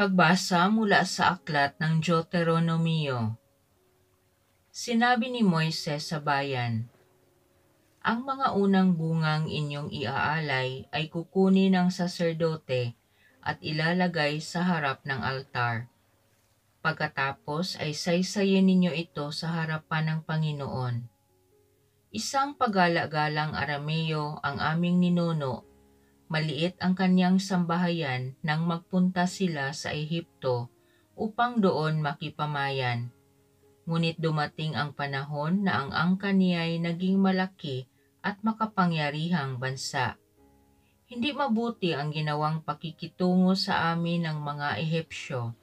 Pagbasa mula sa aklat ng Deuteronomio. Sinabi ni Moises sa bayan, "Ang mga unang bungang inyong iaalay ay kukunin ng saserdote at ilalagay sa harap ng altar. Pagkatapos ay saysayin ninyo ito sa harapan ng Panginoon. Isang pagala-galang Arameo ang aming ninuno. Maliit ang kanyang sambahayan nang magpunta sila sa Ehipto upang doon makipamayan. Ngunit dumating ang panahon na ang angkan niya ay naging malaki at makapangyarihang bansa. Hindi mabuti ang ginawang pakikitungo sa amin ng mga Ehipsyo.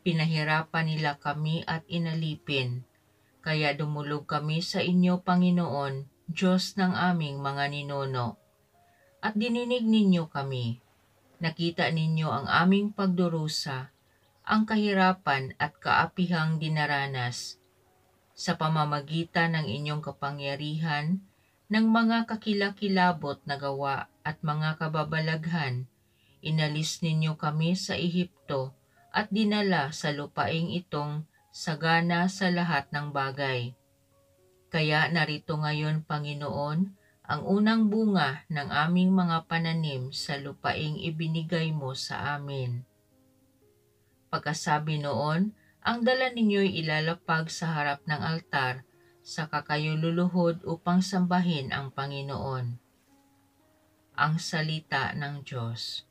Pinahirapan nila kami at inalipin, kaya dumulog kami sa inyo, Panginoon, Diyos ng aming mga ninuno. At dininig ninyo kami. Nakita ninyo ang aming pagdurusa, ang kahirapan at kaapihang dinaranas. Sa pamamagitan ng inyong kapangyarihan, ng mga kakilakilabot na gawa at mga kababalaghan, inalis ninyo kami sa Ehipto at dinala sa lupaing itong sagana sa lahat ng bagay. Kaya narito ngayon, Panginoon, ang unang bunga ng aming mga pananim sa lupaing ibinigay mo sa amin." Pagkasabi noon, ang dala ninyo'y ilalapag sa harap ng altar, saka kayo luluhod upang sambahin ang Panginoon. Ang salita ng Diyos.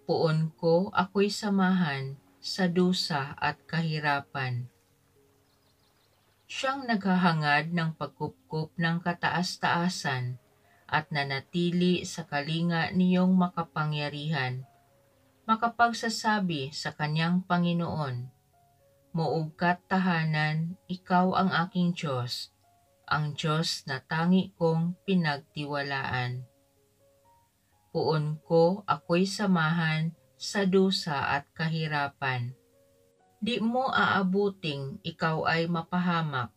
Puon ko ako'y samahan sa dusa at kahirapan. Siyang naghahangad ng pagkupkup ng kataas-taasan at nanatili sa kalinga niyong makapangyarihan, makapagsasabi sa kanyang Panginoon, "Muog ka't tahanan, ikaw ang aking Diyos, ang Diyos na tangi kong pinagtiwalaan." Puon ko ako'y samahan sa dusa at kahirapan. Di mo aabuting ikaw ay mapahamak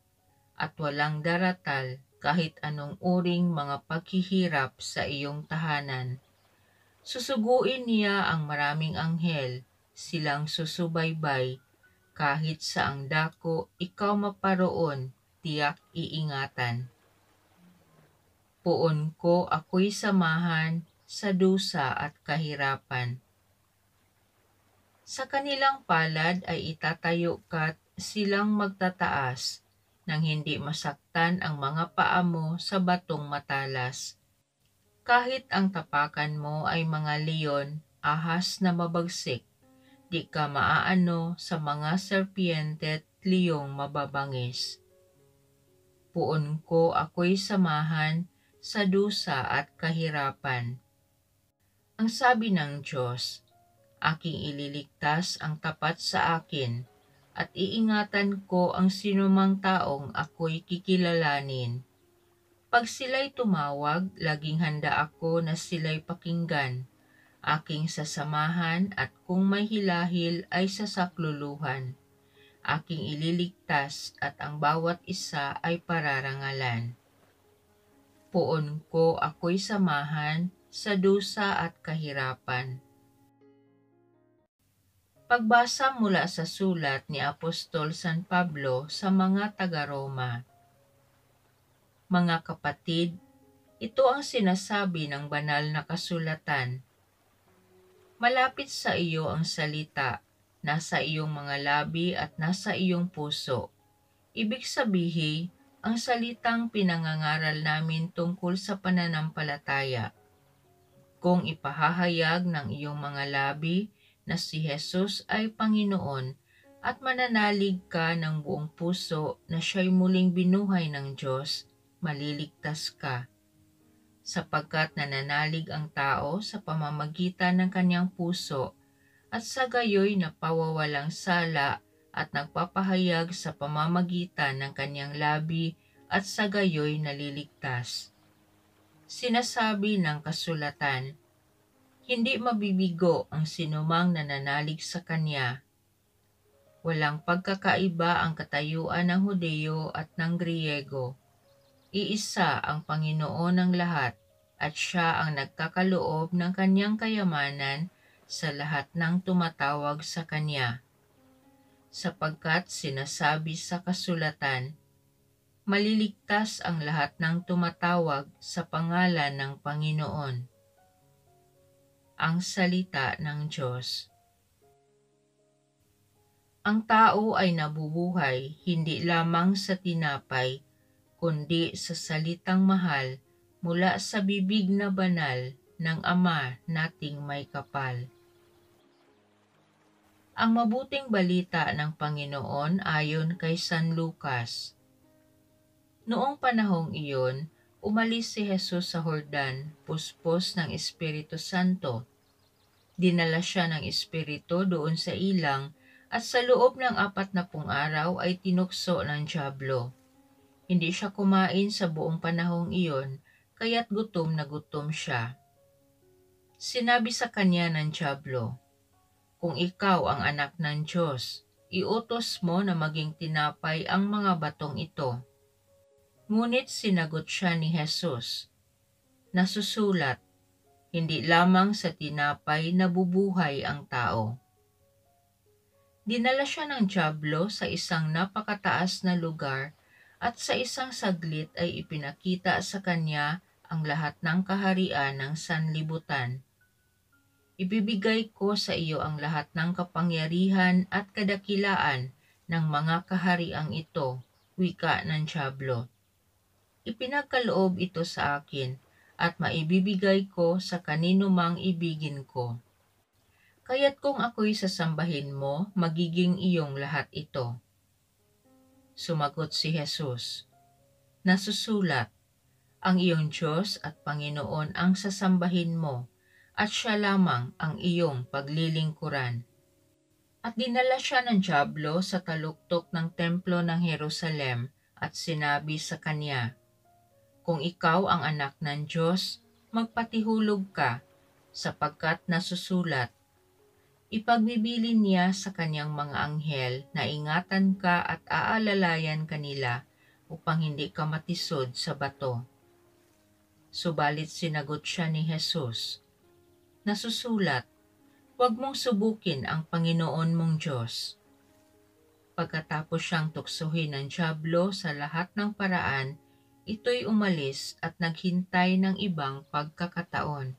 at walang daratal kahit anong uring mga paghihirap sa iyong tahanan. Susuguin niya ang maraming anghel, silang susubaybay, kahit sa ang dako ikaw maparoon, tiyak iingatan. Puon ko ako'y samahan sa dusa at kahirapan. Sa kanilang palad ay itatayo ka't silang magtataas nang hindi masaktan ang mga paa mo sa batong matalas. Kahit ang tapakan mo ay mga leon, ahas na mabagsik, di ka maaano sa mga serpiente at liyong mababangis. Puon ko ako'y samahan sa dusa at kahirapan. Ang sabi ng Diyos, "Aking ililigtas ang tapat sa akin, at iingatan ko ang sinumang taong ako'y kikilalanin. Pag sila'y tumawag, laging handa ako na sila'y pakinggan, aking sasamahan at kung may hilahil ay sasakluluhan. Aking ililigtas at ang bawat isa ay pararangalan." Puon ko ako'y samahan sa dusa at kahirapan. Pagbasa mula sa sulat ni Apostol San Pablo sa mga taga-Roma. Mga kapatid, ito ang sinasabi ng banal na kasulatan. Malapit sa iyo ang salita, nasa iyong mga labi at nasa iyong puso. Ibig sabihin, ang salitang pinangangaral namin tungkol sa pananampalataya. Kung ipahahayag ng iyong mga labi na si Jesus ay Panginoon at mananalig ka ng buong puso na siya'y muling binuhay ng Diyos, maliligtas ka. Sapagkat nananalig ang tao sa pamamagitan ng kanyang puso at sa gayoy napawawalang sala at nagpapahayag sa pamamagitan ng kanyang labi at sa gayoy naliligtas. Sinasabi ng kasulatan, "Hindi mabibigo ang sinumang nananalig sa kanya." Walang pagkakaiba ang katayuan ng Hudeo at ng Griego. Iisa ang Panginoon ng lahat at siya ang nagkakaloob ng kanyang kayamanan sa lahat ng tumatawag sa Kanya. Sapagkat sinasabi sa kasulatan, maliligtas ang lahat ng tumatawag sa pangalan ng Panginoon. Ang salita ng Diyos. Ang tao ay nabubuhay hindi lamang sa tinapay, kundi sa salitang mahal mula sa bibig na banal ng Ama nating may kapal. Ang mabuting balita ng Panginoon ayon kay San Lucas. Noong panahong iyon, umalis si Jesus sa Jordan, puspos ng Espiritu Santo. Dinala siya ng Espiritu doon sa ilang at sa loob ng 40 araw ay tinukso ng dyablo. Hindi siya kumain sa buong panahong iyon, kaya't gutom na gutom siya. Sinabi sa kanya ng dyablo, "Kung ikaw ang anak ng Diyos, iutos mo na maging tinapay ang mga batong ito." Ngunit sinagot siya ni Jesus, "Nasusulat, hindi lamang sa tinapay nabubuhay ang tao." Dinala siya ng dyablo sa isang napakataas na lugar at sa isang saglit ay ipinakita sa kanya ang lahat ng kaharian ng sanlibutan. "Ibibigay ko sa iyo ang lahat ng kapangyarihan at kadakilaan ng mga kahariang ito," wika ng dyablo. "Ipinagkaloob ito sa akin at maibibigay ko sa kanino mang ibigin ko. Kaya't kung ako'y sasambahin mo, magiging iyong lahat ito." Sumagot si Jesus, "Nasusulat, ang iyong Diyos at Panginoon ang sasambahin mo, at siya lamang ang iyong paglilingkuran." At dinala siya ng dyablo sa taluktok ng templo ng Jerusalem at sinabi sa kanya, "Kung ikaw ang anak ng Diyos, magpatihulog ka, sapagkat nasusulat, ipagbibilin niya sa kanyang mga anghel na ingatan ka at aalalayan kanila upang hindi ka matisod sa bato." Subalit sinagot siya ni Jesus, "Nasusulat, huwag mong subukin ang Panginoon mong Diyos." Pagkatapos siyang tuksohin ng dyablo sa lahat ng paraan, ito'y umalis at naghintay ng ibang pagkakataon.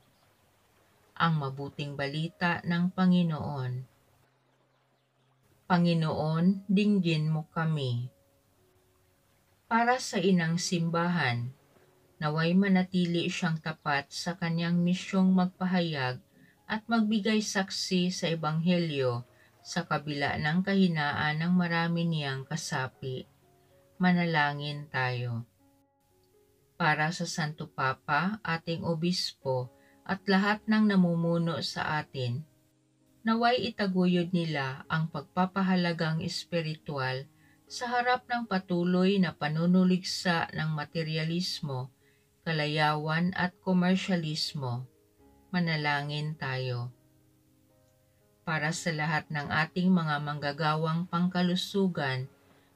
Ang mabuting balita ng Panginoon. Panginoon, dinggin mo kami. Para sa inang simbahan, naway manatili siyang tapat sa kanyang misyong magpahayag at magbigay saksi sa Ebanghelyo sa kabila ng kahinaan ng marami niyang kasapi. Manalangin tayo. Para sa Santo Papa, ating Obispo, at lahat ng namumuno sa atin, naway itaguyod nila ang pagpapahalagang espiritual sa harap ng patuloy na panunuligsa ng materialismo, kalayawan at komersyalismo. Manalangin tayo. Para sa lahat ng ating mga manggagawang pangkalusugan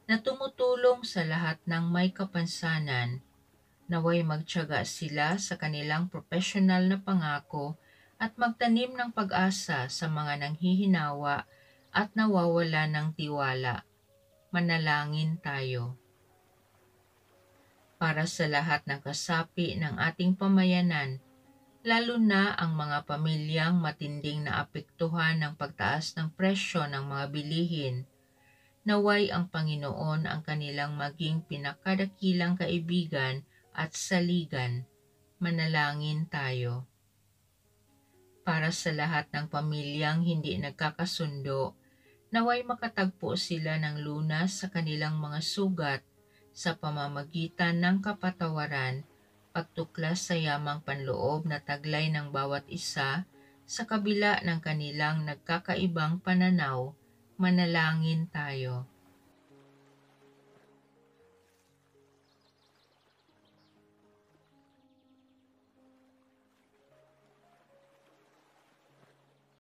na tumutulong sa lahat ng may kapansanan, naway magtiyaga sila sa kanilang profesional na pangako at magtanim ng pag-asa sa mga nanghihinawa at nawawala ng tiwala. Manalangin tayo. Para sa lahat ng kasapi ng ating pamayanan, lalo na ang mga pamilyang matinding naapektuhan ng pagtaas ng presyo ng mga bilihin, naway ang Panginoon ang kanilang maging pinakadakilang kaibigan at saligan. Manalangin tayo. Para sa lahat ng pamilyang hindi nagkakasundo, naway makatagpo sila ng lunas sa kanilang mga sugat sa pamamagitan ng kapatawaran, pagtuklas sa yamang panloob na taglay ng bawat isa sa kabila ng kanilang nagkakaibang pananaw. Manalangin tayo.